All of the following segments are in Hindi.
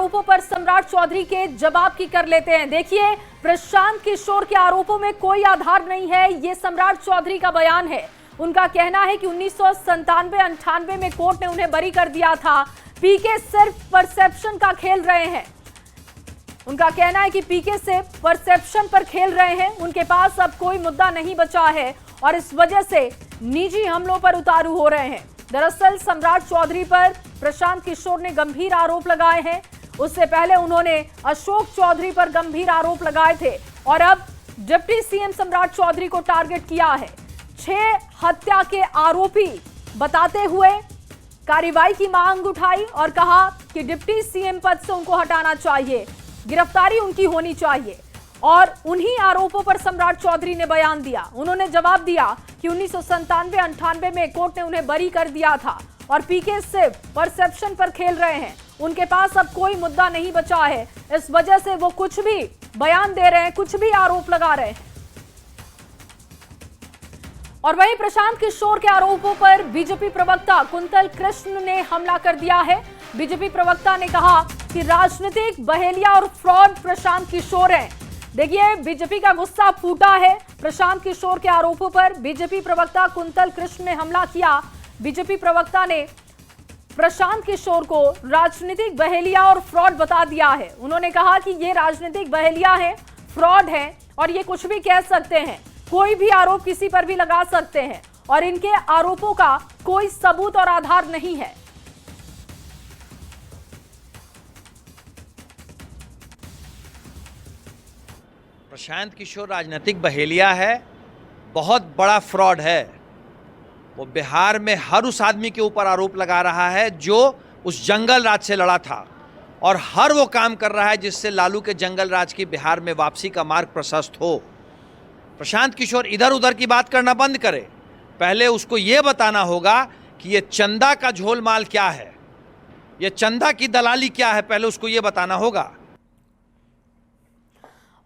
आरोपों पर सम्राट चौधरी के जवाब की कर लेते हैं। देखिए, प्रशांत किशोर के आरोपों में कोई आधार नहीं है, ये सम्राट चौधरी का बयान है। उनका कहना है कि 1997-98 में कोर्ट ने उन्हें बरी कर दिया था। पीके सिर्फ परसेप्शन का खेल रहे हैं। उनका कहना है कि पीके से परसेप्शन पर खेल रहे हैं। उनके पास अब कोई मुद्दा नहीं बचा है और इस वजह से निजी हमलों पर उतारू हो रहे हैं। दरअसल सम्राट चौधरी पर प्रशांत किशोर ने गंभीर आरोप लगाए हैं। उससे पहले उन्होंने अशोक चौधरी पर गंभीर आरोप लगाए थे और अब डिप्टी सीएम सम्राट चौधरी को टारगेट किया है। 6 हत्या के आरोपी बताते हुए कार्रवाई की मांग उठाई और कहा कि डिप्टी सीएम पद से उनको हटाना चाहिए, गिरफ्तारी उनकी होनी चाहिए। और उन्हीं आरोपों पर सम्राट चौधरी ने बयान दिया। उन्होंने जवाब दिया कि 1997-98 में कोर्ट ने उन्हें बरी कर दिया था और पीके सिर्फ परसेप्शन पर खेल रहे हैं। उनके पास अब कोई मुद्दा नहीं बचा है, इस वजह से वो कुछ भी बयान दे रहे हैं, कुछ भी आरोप लगा रहे हैं। और वहीं प्रशांत किशोर के आरोपों पर बीजेपी प्रवक्ता कुंतल कृष्ण ने हमला कर दिया है। बीजेपी प्रवक्ता ने कहा कि राजनीतिक बहेलिया और फ्रॉड प्रशांत किशोर हैं। देखिए, बीजेपी का गुस्सा फूटा है प्रशांत किशोर के आरोपों पर। बीजेपी प्रवक्ता कुंतल कृष्ण ने हमला किया। बीजेपी प्रवक्ता ने प्रशांत किशोर को राजनीतिक बहेलिया और फ्रॉड बता दिया है। उन्होंने कहा कि ये राजनीतिक बहेलिया है, फ्रॉड है और ये कुछ भी कह सकते हैं, कोई भी आरोप किसी पर भी लगा सकते हैं और इनके आरोपों का कोई सबूत और आधार नहीं है। प्रशांत किशोर राजनीतिक बहेलिया है, बहुत बड़ा फ्रॉड है। वो बिहार में हर उस आदमी के ऊपर आरोप लगा रहा है जो उस जंगल राज से लड़ा था और हर वो काम कर रहा है जिससे लालू के जंगल राज की बिहार में वापसी का मार्ग प्रशस्त हो। प्रशांत किशोर इधर उधर की बात करना बंद करे। पहले उसको ये बताना होगा कि ये चंदा का झोलमाल क्या है, ये चंदा की दलाली क्या है, पहले उसको ये बताना होगा।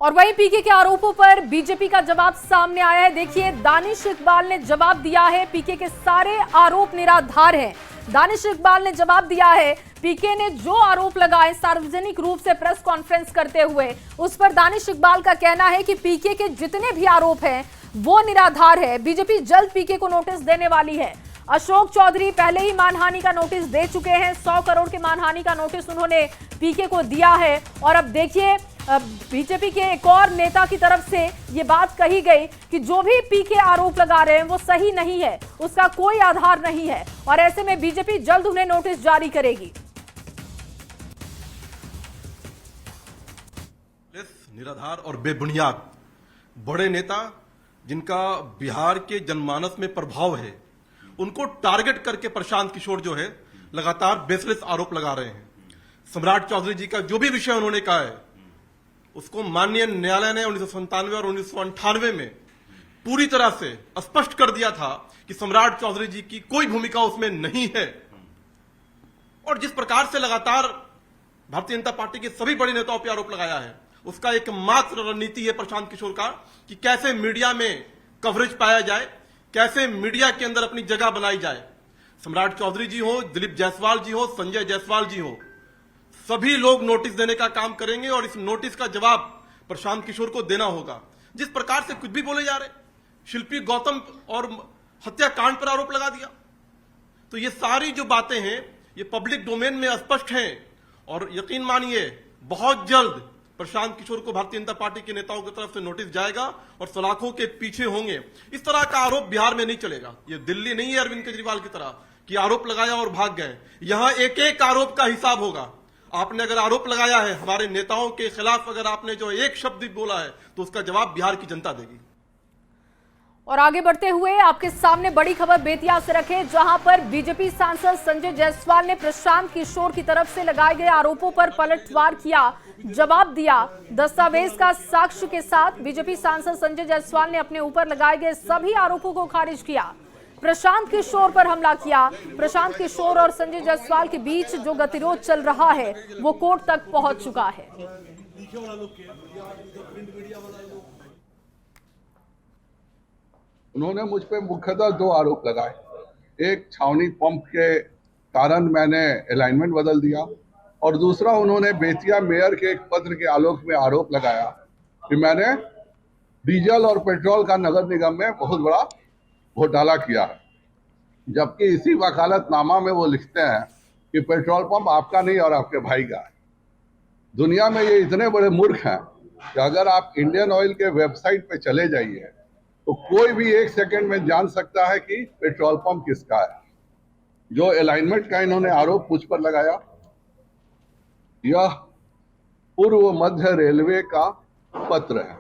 और वहीं पीके के आरोपों पर बीजेपी का जवाब सामने आया है। देखिए, दानिश इकबाल ने जवाब दिया है, पीके के सारे आरोप निराधार हैं। दानिश इकबाल ने जवाब दिया है, पीके ने जो आरोप लगाए सार्वजनिक रूप से प्रेस कॉन्फ्रेंस करते हुए, उस पर दानिश इकबाल का कहना है कि पीके के जितने भी आरोप हैं वो निराधार है। बीजेपी जल्द पीके को नोटिस देने वाली है। अशोक चौधरी पहले ही मानहानि का नोटिस दे चुके हैं। 100 करोड़ के मानहानि का नोटिस उन्होंने पीके को दिया है और अब देखिए, बीजेपी के एक और नेता की तरफ से ये बात कही गई कि जो भी पीके आरोप लगा रहे हैं वो सही नहीं है, उसका कोई आधार नहीं है और ऐसे में बीजेपी जल्द उन्हें नोटिस जारी करेगी। निराधार और बेबुनियाद बड़े नेता जिनका बिहार के जनमानस में प्रभाव है, उनको टारगेट करके प्रशांत किशोर जो है लगातार बेसलेस आरोप लगा रहे हैं। सम्राट चौधरी जी का जो भी विषय उन्होंने कहा है उसको माननीय न्यायालय ने 1997 और 1998 में पूरी तरह से स्पष्ट कर दिया था कि सम्राट चौधरी जी की कोई भूमिका उसमें नहीं है। और जिस प्रकार से लगातार भारतीय जनता पार्टी के सभी बड़े नेताओं पर आरोप लगाया है, उसका एकमात्र रणनीति है प्रशांत किशोर का कि कैसे मीडिया में कवरेज पाया जाए, कैसे मीडिया के अंदर अपनी जगह बनाई जाए। सम्राट चौधरी जी हो, दिलीप जायसवाल जी हो, संजय जायसवाल जी हो, सभी लोग नोटिस देने का काम करेंगे और इस नोटिस का जवाब प्रशांत किशोर को देना होगा। जिस प्रकार से कुछ भी बोले जा रहे, शिल्पी गौतम और हत्याकांड पर आरोप लगा दिया, तो ये सारी जो बातें हैं ये पब्लिक डोमेन में स्पष्ट हैं और यकीन मानिए बहुत जल्द प्रशांत किशोर को भारतीय जनता पार्टी के नेताओं की तरफ से नोटिस जाएगा और सलाखों के पीछे होंगे। इस तरह का आरोप बिहार में नहीं चलेगा। ये दिल्ली नहीं है अरविंद केजरीवाल की तरह कि आरोप लगाया और भाग गए। यहां एक एक आरोप का हिसाब होगा। आपने अगर आरोप लगाया है हमारे नेताओं के खिलाफ, अगर आपने जो एक शब्द भी बोला है तो उसका जवाब बिहार की जनता देगी। और आगे बढ़ते हुए आपके सामने बड़ी खबर बेतिया से रखें, जहां पर बीजेपी सांसद संजय जायसवाल ने प्रशांत किशोर की तरफ से लगाए गए आरोपों पर पलटवार किया, जवाब दिया। दस्तावेज का साक्ष्य के साथ बीजेपी सांसद संजय जायसवाल ने अपने ऊपर लगाए गए सभी आरोपों को खारिज किया। प्रशांत किशोर पर हमला किया। प्रशांत किशोर और संजय जायसवाल के बीच जो गतिरोध चल रहा है वो कोर्ट तक पहुंच चुका है। उन्होंने मुझ पे मुख्यतः 2 आरोप लगाए। एक, छावनी पंप के कारण मैंने अलाइनमेंट बदल दिया और दूसरा उन्होंने बेतिया मेयर के एक पत्र के आलोक में आरोप लगाया कि मैंने डीजल और पेट्रोल का नगर निगम में बहुत बड़ा घोटाला किया है, जबकि इसी वकालतनामा में वो लिखते हैं कि पेट्रोल पंप आपका नहीं और आपके भाई का है। दुनिया में ये इतने बड़े मूर्ख हैं कि अगर आप इंडियन ऑयल के वेबसाइट पे चले जाइए तो कोई भी 1 सेकंड में जान सकता है कि पेट्रोल पंप किसका है। जो अलाइनमेंट का इन्होंने आरोप मुझ पर लगाया, यह पूर्व मध्य रेलवे का पत्र है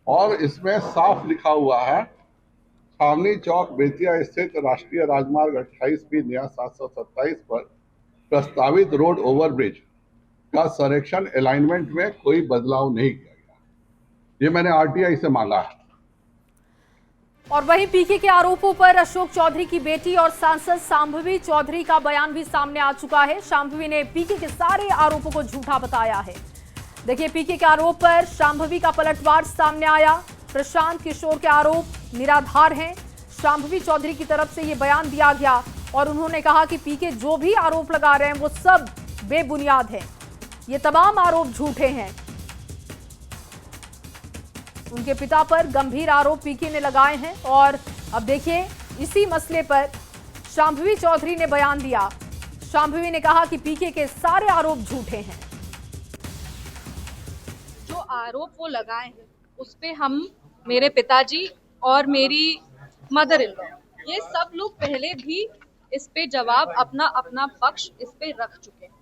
और इसमें साफ लिखा हुआ है, छावनी चौक बेतिया स्थित राष्ट्रीय राजमार्ग 28 भी नया 727 पर प्रस्तावित रोड ओवरब्रिज का संरक्षण अलाइनमेंट में कोई बदलाव नहीं किया गया। ये मैंने आरटीआई से मांगा है। और वहीं पीके के आरोपों पर अशोक चौधरी की बेटी और सांसद शांभवी चौधरी का बयान भी सामने आ चुका है। शांभवी ने पीके के सारे आरोपों को झूठा बताया है। देखिए, पीके के आरोप पर शांभवी का पलटवार सामने आया। प्रशांत किशोर के आरोप निराधार हैं। शांभवी चौधरी की तरफ से यह बयान दिया गया और उन्होंने कहा कि पीके जो भी आरोप लगा रहे हैं वो सब बेबुनियाद हैं। ये तमाम आरोप झूठे हैं। उनके पिता पर गंभीर आरोप पीके ने लगाए हैं और अब देखिए, इसी मसले पर शांभवी चौधरी ने बयान दिया। शांभवी ने कहा कि पीके के सारे आरोप झूठे हैं। जो आरोप वो लगाए हैं उस पे हम, मेरे पिताजी और मेरी मदर इन लॉ, ये सब लोग पहले भी इस पे जवाब अपना अपना पक्ष इस पे रख चुके हैं।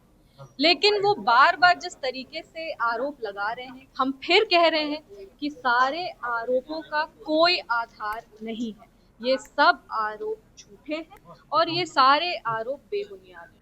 लेकिन वो बार बार जिस तरीके से आरोप लगा रहे हैं, हम फिर कह रहे हैं कि सारे आरोपों का कोई आधार नहीं है। ये सब आरोप झूठे हैं और ये सारे आरोप बेबुनियाद हैं।